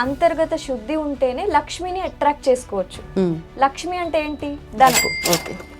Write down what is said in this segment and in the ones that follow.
అంతర్గత శుద్ధి ఉంటేనే లక్ష్మిని అట్రాక్ట్ చేసుకోవచ్చు. లక్ష్మి అంటే ఏంటి? ధనం.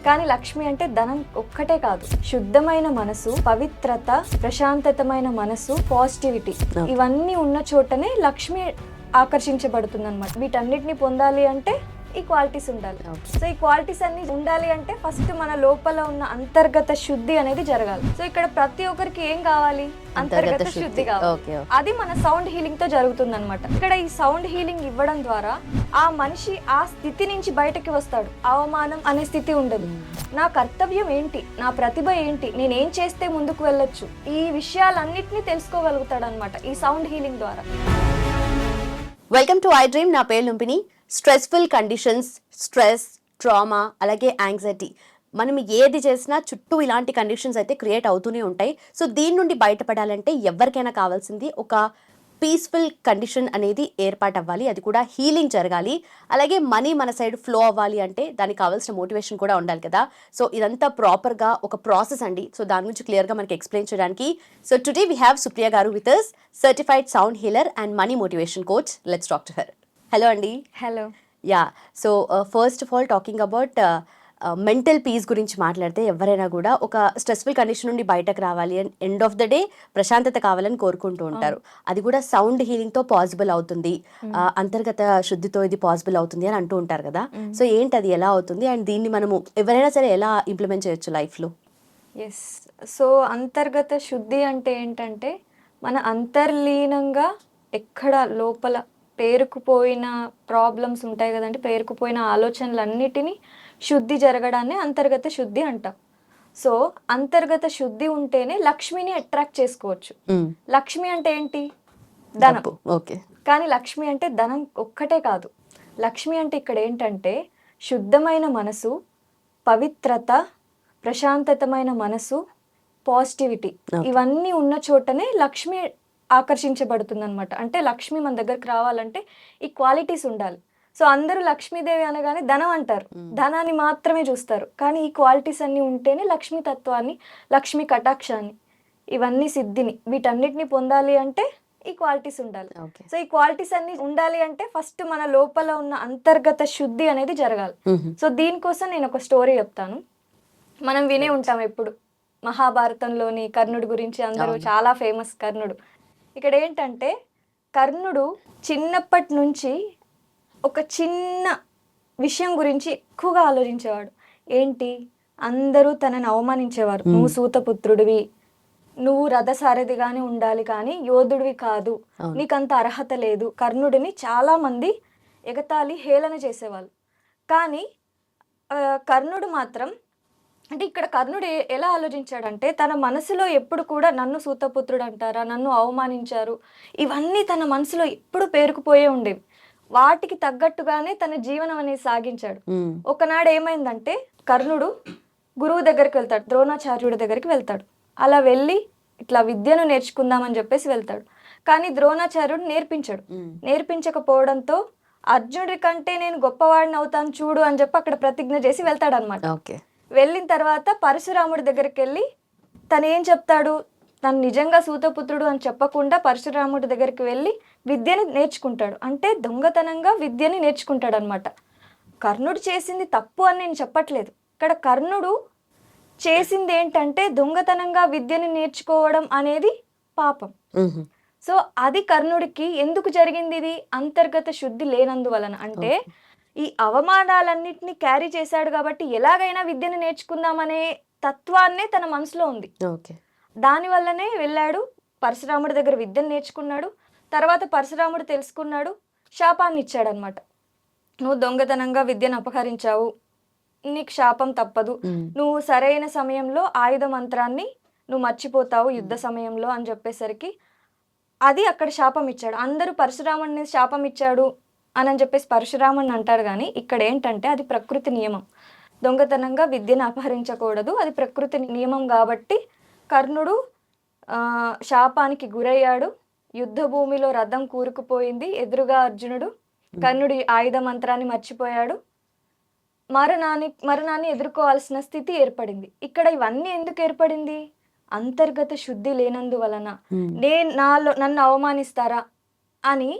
కానీ లక్ష్మి అంటే ధనం ఒక్కటే కాదు, శుద్ధమైన మనసు, పవిత్రత, ప్రశాంతతమైన మనసు, పాజిటివిటీ, ఇవన్నీ ఉన్న చోటనే లక్ష్మి ఆకర్షించబడుతుంది అనమాట. వీటన్నిటిని పొందాలి అంటే ఈ క్వాలిటీస్ ఉండాలి. సో ఈ క్వాలిటీస్ అన్ని ఉండాలి అంటే ఫస్ట్ మన లోపల ఉన్న అంతర్గత శుద్ధి అనేది జరగాలి. సో ఇక్కడ ప్రతి ఒక్కరికి ఏం కావాలి? అంతర్గత శుద్ధి కావాలి. అది మన సౌండ్ హీలింగ్ తో జరుగుతుంది అనమాట. ఇక్కడ ఈ సౌండ్ హీలింగ్ ఇవ్వడం ద్వారా ఆ మనిషి ఆ స్థితి నుంచి బయటకి వస్తాడు. అవమానం అనే స్థితి ఉండదు. నా కర్తవ్యం ఏంటి, నా ప్రతిభ ఏంటి, నేనేం చేస్తే ముందుకు వెళ్ళొచ్చు, ఈ విషయాలన్నిటినీ తెలుసుకోగలుగుతాడు అనమాట ఈ సౌండ్ హీలింగ్ ద్వారా. Welcome to I dream. నా పేరు లుంపిని. స్ట్రెస్ఫుల్ కండిషన్స్, స్ట్రెస్, ట్రామా, అలాగే యాంగ్జైటీ, మనం ఏది చేసినా చుట్టూ ఇలాంటి కండిషన్స్ అయితే క్రియేట్ అవుతూనే ఉంటాయి. సో దీని నుండి బయటపడాలంటే ఎవరికైనా కావాల్సింది ఒక పీస్ఫుల్ కండిషన్ అనేది ఏర్పాటు అవ్వాలి, అది కూడా హీలింగ్ జరగాలి. అలాగే మనీ మన సైడ్ ఫ్లో అవ్వాలి అంటే దానికి కావాల్సిన మోటివేషన్ కూడా ఉండాలి కదా. సో ఇదంతా ప్రాపర్గా ఒక ప్రాసెస్ అండి. సో దాని గురించి క్లియర్గా మనకి ఎక్స్ప్లెయిన్ చేయడానికి so today we have Supriya garu with us, certified sound healer and money motivation coach. Let's talk to her. Hello అండి. Hello. Yeah, so first of all talking about mental peace గురించి మాట్లాడితే ఎవరైనా కూడా ఒక స్ట్రెస్ఫుల్ కండిషన్ నుండి బయటకు రావాలి and end of the day ప్రశాంతత కావాలని కోరుకుంటూ ఉంటారు. అది కూడా సౌండ్ హీలింగ్తో పాసిబుల్ అవుతుంది, అంతర్గత శుద్ధితో ఇది పాసిబుల్ అవుతుంది అని అంటూ ఉంటారు కదా. సో ఏంటి అది ఎలా అవుతుంది అండ్ దీన్ని మనము ఎవరైనా సరే ఎలా ఇంప్లిమెంట్ చేయొచ్చు లైఫ్లో? ఎస్, సో అంతర్గత శుద్ధి అంటే ఏంటంటే మన అంతర్లీనంగా ఎక్కడ లోపల పేరుకుపోయిన ప్రాబ్లమ్స్ ఉంటాయి కదండి, పేరుకుపోయిన ఆలోచనలన్నిటినీ శుద్ధి జరగడాన్ని అంతర్గత శుద్ధి అంటాం. సో అంతర్గత శుద్ధి ఉంటేనే లక్ష్మిని అట్రాక్ట్ చేసుకోవచ్చు. లక్ష్మి అంటే ఏంటి? ధనం. ఓకే. కానీ లక్ష్మి అంటే ధనం ఒక్కటే కాదు. లక్ష్మి అంటే ఇక్కడ ఏంటంటే శుద్ధమైన మనసు, పవిత్రత, ప్రశాంతతమైన మనసు, పాజిటివిటీ, ఇవన్నీ ఉన్న చోటనే లక్ష్మి ఆకర్షించబడుతుంది అనమాట. అంటే లక్ష్మి మన దగ్గరికి రావాలంటే ఈ క్వాలిటీస్ ఉండాలి. సో అందరూ లక్ష్మీదేవి అనగానే ధనం అంటారు, ధనాన్ని మాత్రమే చూస్తారు. కానీ ఈ క్వాలిటీస్ అన్ని ఉంటేనే లక్ష్మీ తత్వాన్ని, లక్ష్మీ కటాక్షాన్ని, ఇవన్నీ సిద్ధిని, వీటన్నిటిని పొందాలి అంటే ఈ క్వాలిటీస్ ఉండాలి. సో ఈ క్వాలిటీస్ అన్ని ఉండాలి అంటే ఫస్ట్ మన లోపల ఉన్న అంతర్గత శుద్ధి అనేది జరగాలి. సో దీనికోసం నేను ఒక స్టోరీ చెప్తాను. మనం వినే ఉంటాం ఎప్పుడు, మహాభారతంలోని కర్ణుడి గురించి అందరూ చాలా ఫేమస్ కర్ణుడు. ఇక్కడ ఏంటంటే కర్ణుడు చిన్నప్పటి నుంచి ఒక చిన్న విషయం గురించి ఎక్కువగా ఆలోచించేవాడు. ఏంటి? అందరూ తనని అవమానించేవారు. నువ్వు సూతపుత్రుడివి, నువ్వు రథసారథిగానే ఉండాలి కానీ యోధుడివి కాదు, నీకంత అర్హత లేదు. కర్ణుడిని చాలా మంది ఎగతాళి హేళన చేసేవాళ్ళు. కానీ కర్ణుడు మాత్రం, అంటే ఇక్కడ కర్ణుడు ఎలా ఆలోచించాడంటే తన మనసులో ఎప్పుడు కూడా నన్ను సూతపుత్రుడు అంటారా, నన్ను అవమానించారు, ఇవన్నీ తన మనసులో ఎప్పుడు పేరుకుపోయే ఉండేవి. వాటికి తగ్గట్టుగానే తన జీవనం అనేది సాగించాడు. ఒకనాడు ఏమైందంటే కర్ణుడు గురువు దగ్గరికి వెళ్తాడు, ద్రోణాచార్యుడి దగ్గరికి వెళ్తాడు. అలా వెళ్ళి ఇట్లా విద్యను నేర్చుకుందామని చెప్పేసి వెళ్తాడు. కానీ ద్రోణాచార్యుడు నేర్పించాడు. నేర్పించకపోవడంతో అర్జునుడి కంటే నేను గొప్పవాడిని అవుతాను చూడు అని చెప్పి అక్కడ ప్రతిజ్ఞ చేసి వెళ్తాడు అనమాట. వెళ్ళిన తర్వాత పరశురాముడి దగ్గరికి వెళ్ళి తను ఏం చెప్తాడు, తను నిజంగా సూతపుత్రుడు అని చెప్పకుండా పరశురాముడి దగ్గరికి వెళ్ళి విద్యని నేర్చుకుంటాడు. అంటే దొంగతనంగా విద్యని నేర్చుకుంటాడు అనమాట. కర్ణుడు చేసింది తప్పు అని నేను చెప్పట్లేదు. ఇక్కడ కర్ణుడు చేసింది ఏంటంటే దొంగతనంగా విద్యని నేర్చుకోవడం అనేది పాపం. సో అది కర్ణుడికి ఎందుకు జరిగింది? ఇది అంతర్గత శుద్ధి లేనందువలన. అంటే ఈ అవమానాలన్నిటిని క్యారీ చేశాడు కాబట్టి ఎలాగైనా విద్యను నేర్చుకుందామనే తత్వాన్నే తన మనసులో ఉంది. దానివల్లనే వెళ్ళాడు, పరశురాముడి దగ్గర విద్యను నేర్చుకున్నాడు. తర్వాత పరశురాముడు తెలుసుకున్నాడు, శాపాన్ని ఇచ్చాడు అనమాట. నువ్వు దొంగతనంగా విద్యను అపహరించావు, నీకు శాపం తప్పదు, నువ్వు సరైన సమయంలో ఆయుధ మంత్రాన్ని నువ్వు మర్చిపోతావు యుద్ధ సమయంలో అని చెప్పేసరికి అది అక్కడ శాపం ఇచ్చాడు. అందరూ పరశురాముడిని శాపం ఇచ్చాడు అని చెప్పేసి పరశురాముడిని అంటారు. కానీ ఇక్కడ ఏంటంటే అది ప్రకృతి నియమం. దొంగతనంగా విద్యను అపహరించకూడదు, అది ప్రకృతి నియమం. కాబట్టి కర్ణుడు శాపానికి గురయ్యాడు. యుద్ధ భూమిలో రథం కూరుకుపోయింది, ఎదురుగా అర్జునుడు. కర్ణుడి ఆయుధ మంత్రాన్ని మర్చిపోయాడు, మరణాన్ని ఎదుర్కోవాల్సిన స్థితి ఏర్పడింది. ఇక్కడ ఇవన్నీ ఎందుకు ఏర్పడింది? అంతర్గత శుద్ధి లేనందువలన నన్ను అవమానిస్తారా అని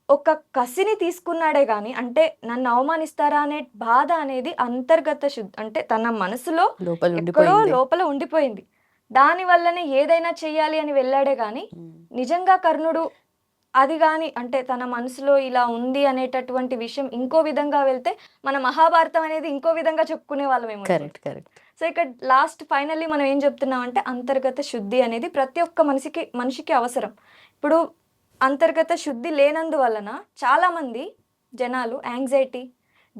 ఒక కసిని తీసుకున్నాడే గాని, అంటే నన్ను అవమానిస్తారా అనే బాధ అనేది అంతర్గత శుద్ధి, అంటే తన మనసులో ఎక్కడో లోపల ఉండిపోయింది. దాని వల్లనే ఏదైనా చెయ్యాలి అని వెళ్ళాడే గాని, నిజంగా కర్ణుడు అది గాని, అంటే తన మనసులో ఇలా ఉంది అనేటటువంటి విషయం ఇంకో విధంగా వెళ్తే మన మహాభారతం అనేది ఇంకో విధంగా చెప్పుకునే వాళ్ళమేమో. కరెక్ట్. సో ఇక్కడ లాస్ట్ ఫైనల్లీ మనం ఏం చెప్తున్నాం అంటే అంతర్గత శుద్ధి అనేది ప్రతి ఒక్క మనిషికి అవసరం. ఇప్పుడు అంతర్గత శుద్ధి లేనందువలన చాలా మంది జనాలు యాంగ్జైటీ,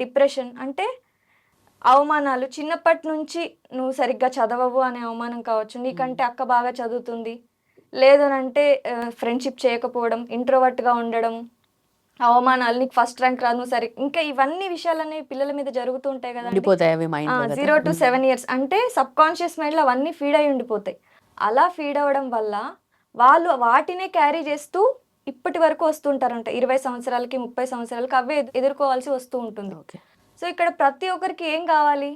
డిప్రెషన్, అంటే అవమానాలు, చిన్నప్పటి నుంచి నువ్వు సరిగ్గా చదవవు అనే అవమానం కావచ్చు, నీకంటే అక్క బాగా చదువుతుంది, లేదనంటే ఫ్రెండ్షిప్ చేయకపోవడం, ఇంట్రోవర్ట్గా ఉండడం, అవమానాలు, నీకు ఫస్ట్ ర్యాంక్ రాదు, నువ్వు సరే, ఇంకా ఇవన్నీ విషయాలన్నీ పిల్లల మీద జరుగుతూ ఉంటాయి కదా. 0 to 7 years అంటే సబ్ కాన్షియస్ మైండ్లో అవన్నీ ఫీడ్ అయి ఉండిపోతాయి. అలా ఫీడ్ అవ్వడం వల్ల వాళ్ళు వాటినే క్యారీ చేస్తూ ఇప్పటి వరకు వస్తుంటారంట. 20 సంవత్సరాలకి 30 సంవత్సరాలకి అవే ఎదుర్కోవాల్సి వస్తూ ఉంటుంది. సో ఇక్కడ ప్రతి ఒక్కరికి ఏం కావాలి?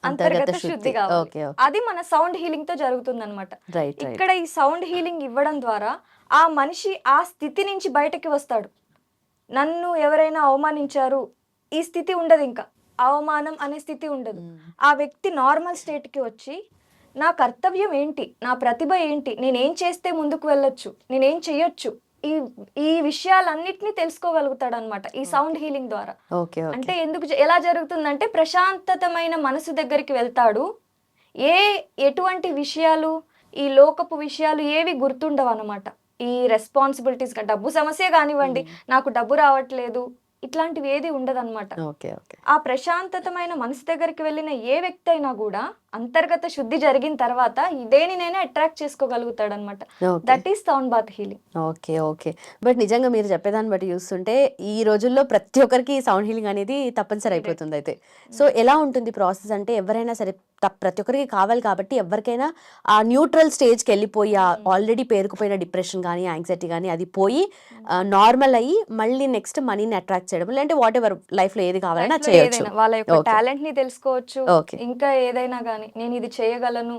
అంతర్గత శుద్ధి కావాలి. అది మన సౌండ్ హీలింగ్ తో జరుగుతుంది అనమాట. ఇక్కడ ఈ సౌండ్ హీలింగ్ ఇవ్వడం ద్వారా ఆ మనిషి ఆ స్థితి నుంచి బయటకి వస్తాడు. నన్ను ఎవరైనా అవమానించారు, ఈ స్థితి ఉండదు, ఇంకా అవమానం అనే స్థితి ఉండదు. ఆ వ్యక్తి నార్మల్ స్టేట్ కి వచ్చి నా కర్తవ్యం ఏంటి, నా ప్రతిభ ఏంటి, నేనేం చేస్తే ముందుకు వెళ్ళొచ్చు, నేనేం చెయ్యొచ్చు, ఈ విషయాలన్నిటినీ తెలుసుకోగలుగుతాడు అనమాట ఈ సౌండ్ హీలింగ్ ద్వారా. అంటే ఎలా జరుగుతుందంటే ప్రశాంతతమైన మనసు దగ్గరికి వెళ్తాడు. ఎటువంటి విషయాలు, ఈ లోకపు విషయాలు ఏవి గుర్తుండవు అనమాట. ఈ రెస్పాన్సిబిలిటీస్, డబ్బు సమస్య కానివ్వండి, నాకు డబ్బు రావట్లేదు, ఇట్లాంటివి ఏది ఉండదన్నమాట. ఆ ప్రశాంతతమైన మనసు దగ్గరికి వెళ్ళిన ఏ వ్యక్తి అయినా కూడా అంతర్గత శుద్ధి జరిగిన తర్వాత దేనినైనా అట్రాక్ట్ చేసుకోగలుగుతాడు అనమాట. That is sound bath healing. Okay. But నిజంగా మీరు చెప్పేదాన్ని బట్టి చూస్తుంటే ఈ రోజుల్లో ప్రతి ఒక్కరికి సౌండ్ హీలింగ్ అనేది తప్పనిసరి అయిపోతుంది. అయితే సో ఎలా ఉంటుంది ప్రాసెస్ అంటే, ఎవరైనా సరే ప్రతి ఒక్కరికి కావాలి కాబట్టి ఎవరికైనా ఆ న్యూట్రల్ స్టేజ్కి వెళ్ళిపోయి ఆల్రెడీ పేరుకుపోయిన డిప్రెషన్ కానీ యాంగ్జైటీ కానీ అది పోయి నార్మల్ అయ్యి మళ్ళీ నెక్స్ట్ మనీని అట్రాక్ట్ చేయడం, లేదంటే వాట్ ఎవర్ లైఫ్ లో ఏది కావాలన్నా చేయొచ్చు, వాళ్ళ యొక్క టాలెంట్ ని తెలుసుకోవచ్చు, ఇంకా ఏదైనా కానీ నేను ఇది చేయగలను.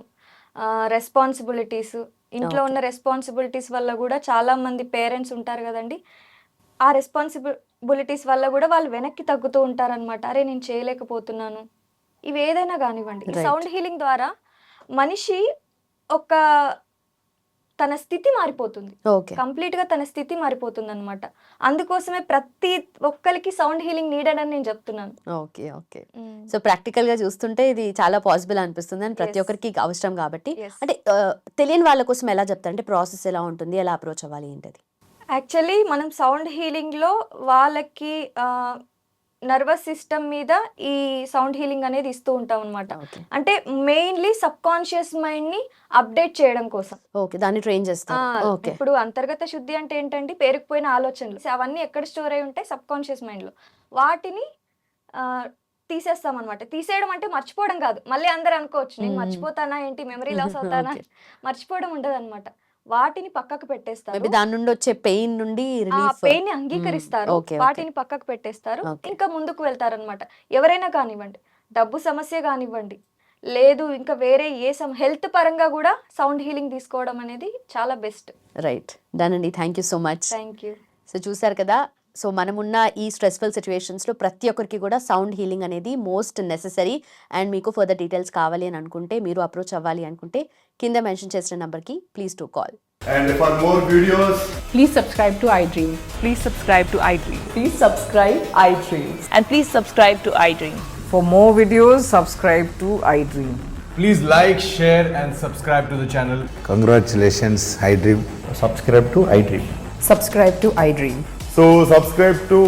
రెస్పాన్సిబిలిటీస్, ఇంట్లో ఉన్న రెస్పాన్సిబిలిటీస్ వల్ల కూడా చాలా మంది పేరెంట్స్ ఉంటారు కదండి, ఆ రెస్పాన్సిబిలిటీస్ వల్ల కూడా వాళ్ళు వెనక్కి తగ్గుతూ ఉంటారనమాట. అరే నేను చేయలేకపోతున్నాను, ఇవి ఏదైనా కానివ్వండి. ఈ సౌండ్ హీలింగ్ ద్వారా మనిషి తన స్థితి మారిపోతుంది, కంప్లీట్ గా తన స్థితి మారిపోతుంది అనమాట. అందుకోసమే ప్రతి ఒక్కరికి సౌండ్ హీలింగ్ నీడెడ్ అని నేను చెప్తున్నాను. ఓకే. సో ప్రాక్టికల్ గా చూస్తుంటే ఇది చాలా పాసిబుల్ అనిపిస్తుంది, అని ప్రతి ఒక్కరికి అవసరం కాబట్టి. అంటే తెలియని వాళ్ళ కోసం ఎలా చెప్తారు, అంటే ప్రాసెస్ ఎలా ఉంటుంది, ఎలా అప్రోచ్ అవ్వాలి ఏంటది? యాక్చువల్లీ మనం సౌండ్ హీలింగ్ లో వాళ్ళకి నర్వస్ సిస్టమ్ మీద ఈ సౌండ్ హీలింగ్ అనేది ఇస్తూ ఉంటాం అనమాట. అంటే మెయిన్లీ సబ్ కాన్షియస్ మైండ్ ని అప్డేట్ చేయడం కోసం. దాన్ని ట్రైన్ చేస్తాం. ఇప్పుడు అంతర్గత శుద్ధి అంటే ఏంటంటే పేరుకుపోయిన ఆలోచనలు అవన్నీ ఎక్కడ స్టోర్ అయి ఉంటాయి? సబ్ కాన్షియస్ మైండ్ లో. వాటిని తీసేస్తాం అనమాట. తీసేయడం అంటే మర్చిపోవడం కాదు. మళ్ళీ అందరు అనుకోవచ్చు నేను మర్చిపోతానా ఏంటి, మెమరీ లాస్ అవుతానా, మర్చిపోవడం ఉండదు అనమాట. వాటిని పక్కకు పెట్టేస్తారు. దాని నుండి వచ్చే పెయిన్ నుండి పెయిన్ ని అంగీకరిస్తారు, వాటిని పక్కకు పెట్టేస్తారు, ఇంకా ముందుకు వెళ్తారనమాట. ఎవరైనా కానివ్వండి, డబ్బు సమస్య కానివ్వండి, లేదు ఇంకా వేరే హెల్త్ పరంగా కూడా సౌండ్ హీలింగ్ తీసుకోవడం అనేది చాలా బెస్ట్. రైట్, డన్ అండి. Thank you so much. Thank you. So చూసారు కదా, సో మనమున్న ఈ స్ట్రెస్ఫుల్ సిచ్యువేషన్స్లో ప్రతి ఒక్కరికి కూడా సౌండ్ హీలింగ్ అనేది మోస్ట్ నెసెసరీ. అండ్ మీకు ఫర్దర్ డీటెయిల్స్ కావాలి అని అనుకుంటే, మీరు అప్రోచ్ అవ్వాలి అనుకుంటే కింద మెన్షన్ చేసిన నెంబర్కి please to call. And for more videos, please subscribe to iDream. Please subscribe to iDream. Please subscribe iDream. And please subscribe to iDream. For more videos, subscribe to iDream. please like, share and subscribe to the channel. Congratulations, iDream. Subscribe to iDream. Subscribe to iDream. So subscribe to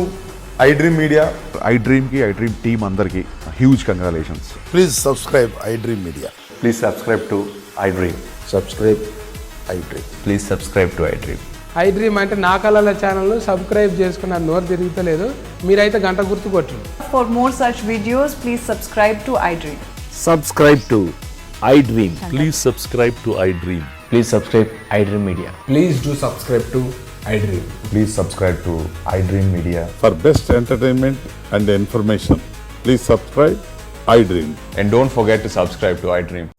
iDream Media. iDream ki iDream team andarki huge congratulations. Please subscribe iDream Media. Please subscribe to iDream. Subscribe iDream. Please subscribe to iDream. iDream అంటే నా కళల channel subscribe చేసుకున్న నోరు తిరుగుతలేదు, మీరైతే గంట గుర్తు కొట్టండి. For more such videos, please subscribe to iDream. Subscribe to iDream. Please subscribe to iDream. Please subscribe iDream Media. Please do subscribe to iDream. Please subscribe to iDream Media. For best entertainment and information, please subscribe iDream. And don't forget to subscribe to iDream.